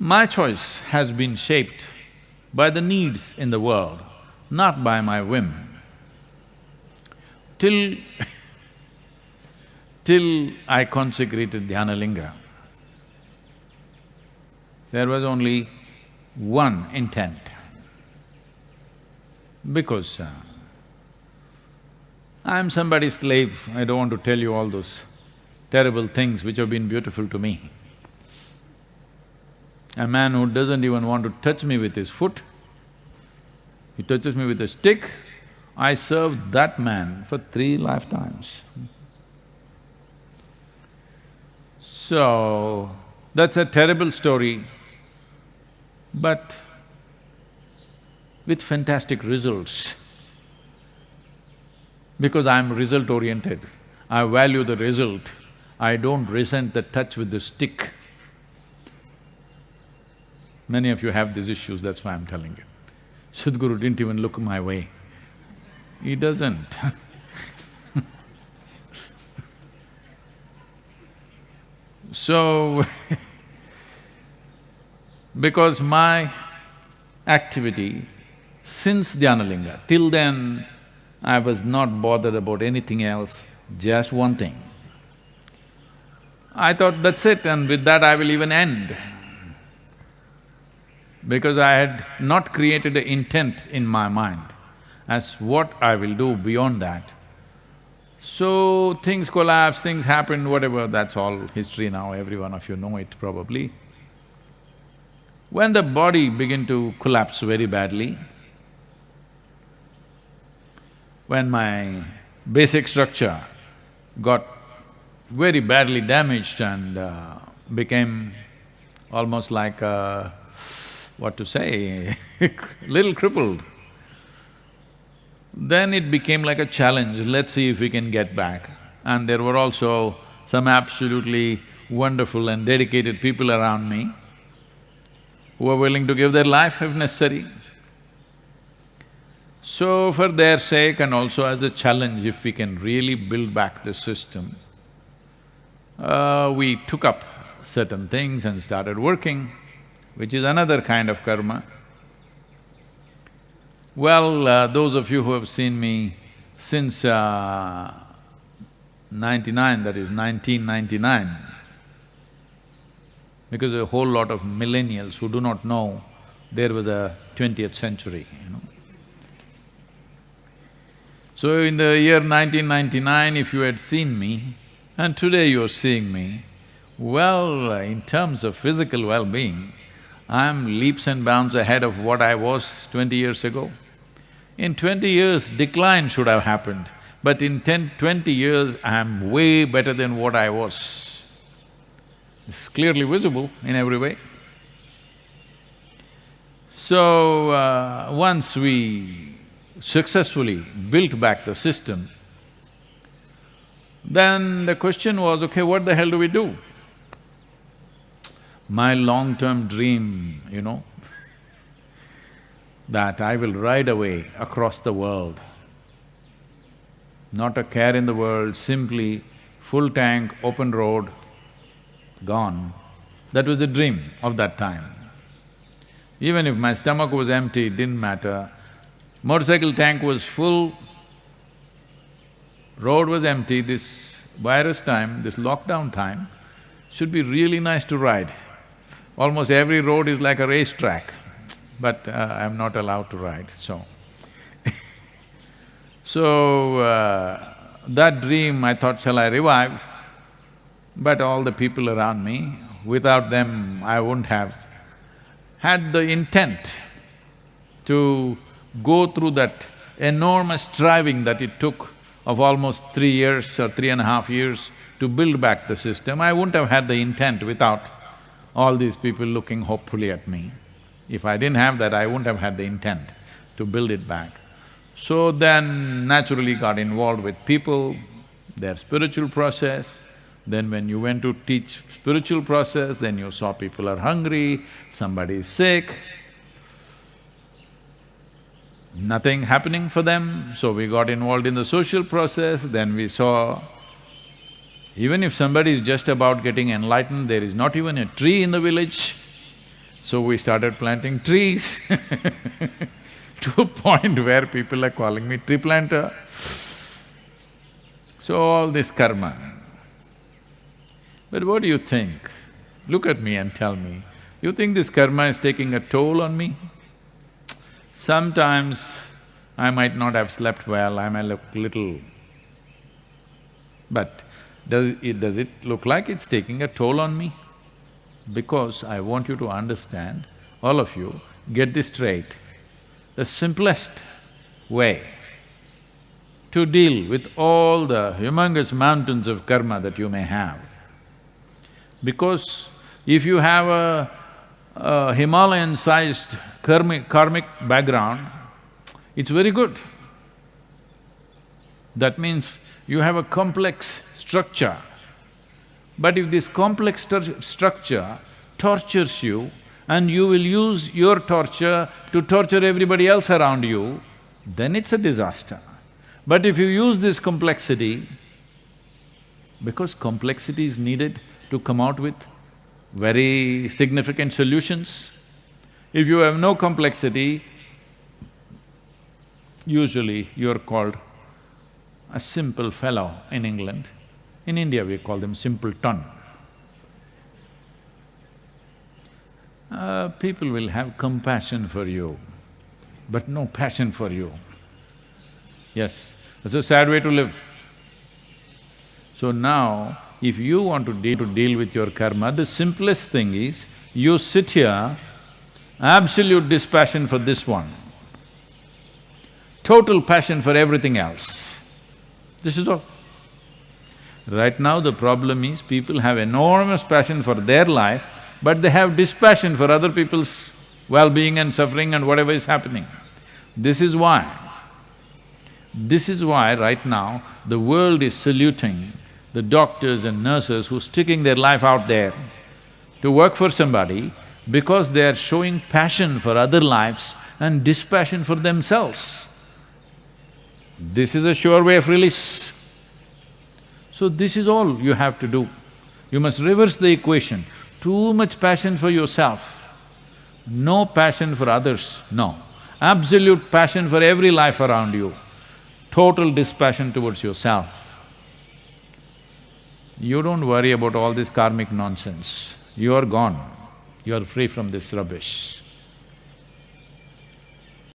My choice has been shaped by the needs in the world, not by my whim. Till till I consecrated Dhyanalinga, there was only one intent. Because I'm somebody's slave, I don't want to tell you all those terrible things which have been beautiful to me. A man who doesn't even want to touch me with his foot, he touches me with a stick, I served that man for 3 lifetimes. So, that's a terrible story, but with fantastic results. Because I'm result-oriented, I value the result, I don't resent the touch with the stick. Many of you have these issues, that's why I'm telling you. Sadhguru didn't even look my way. He doesn't So, because my activity since Dhyanalinga, till then I was not bothered about anything else, just one thing. I thought that's it and with that I will even end. Because I had not created an intent in my mind as what I will do beyond that. So things collapsed, things happened, whatever, that's all history now, every one of you know it probably. When the body began to collapse very badly, when my basic structure got very badly damaged and became almost like what to say, little crippled, then it became like a challenge, let's see if we can get back. And there were also some absolutely wonderful and dedicated people around me who were willing to give their life if necessary. So for their sake and also as a challenge, if we can really build back the system, we took up certain things and started working, which is another kind of karma. Well, those of you who have seen me since 99, that is 1999, because a whole lot of millennials who do not know there was a 20th century, you know. So in the year 1999, if you had seen me, and today you're seeing me, well, in terms of physical well-being, I'm leaps and bounds ahead of what I was 20 years ago. In 20 years, decline should have happened, but in 20 years, I'm way better than what I was. It's clearly visible in every way. So, once we successfully built back the system, then the question was, okay, what the hell do we do? My long-term dream, you know, that I will ride away across the world, not a care in the world, simply full tank, open road, gone. That was the dream of that time. Even if my stomach was empty, it didn't matter. Motorcycle tank was full, road was empty, this virus time, this lockdown time, should be really nice to ride. Almost every road is like a racetrack, but I'm not allowed to ride, so So, that dream I thought, shall I revive? But all the people around me, without them I wouldn't have had the intent to go through that enormous striving that it took of almost 3 years or 3.5 years to build back the system. I wouldn't have had the intent without all these people looking hopefully at me. If I didn't have that, I wouldn't have had the intent to build it back. So then naturally got involved with people, their spiritual process. Then when you went to teach spiritual process, then you saw people are hungry, somebody is sick, nothing happening for them, so we got involved in the social process. Then we saw even if somebody is just about getting enlightened, there is not even a tree in the village. So we started planting trees to a point where people are calling me tree planter. So all this karma. But what do you think? Look at me and tell me, you think this karma is taking a toll on me? Sometimes I might not have slept well, I may look little… But does it look like it's taking a toll on me? Because I want you to understand, all of you, get this straight. The simplest way to deal with all the humongous mountains of karma that you may have, because if you have a Himalayan-sized karmic background, it's very good. That means you have a complex structure. But if this complex structure tortures you and you will use your torture to torture everybody else around you, then it's a disaster. But if you use this complexity, because complexity is needed to come out with very significant solutions. If you have no complexity, usually you're called a simple fellow in England. In India, we call them simpleton. People will have compassion for you, but no passion for you. Yes, that's a sad way to live. So now, if you want to deal with your karma, the simplest thing is, you sit here, absolute dispassion for this one, total passion for everything else. This is all. Right now the problem is, people have enormous passion for their life, but they have dispassion for other people's well-being and suffering and whatever is happening. This is why right now the world is saluting the doctors and nurses who are sticking their life out there to work for somebody, because they are showing passion for other lives and dispassion for themselves. This is a sure way of release. So this is all you have to do. You must reverse the equation. Too much passion for yourself, no passion for others, no. Absolute passion for every life around you, total dispassion towards yourself. You don't worry about all this karmic nonsense. You are gone. You are free from this rubbish.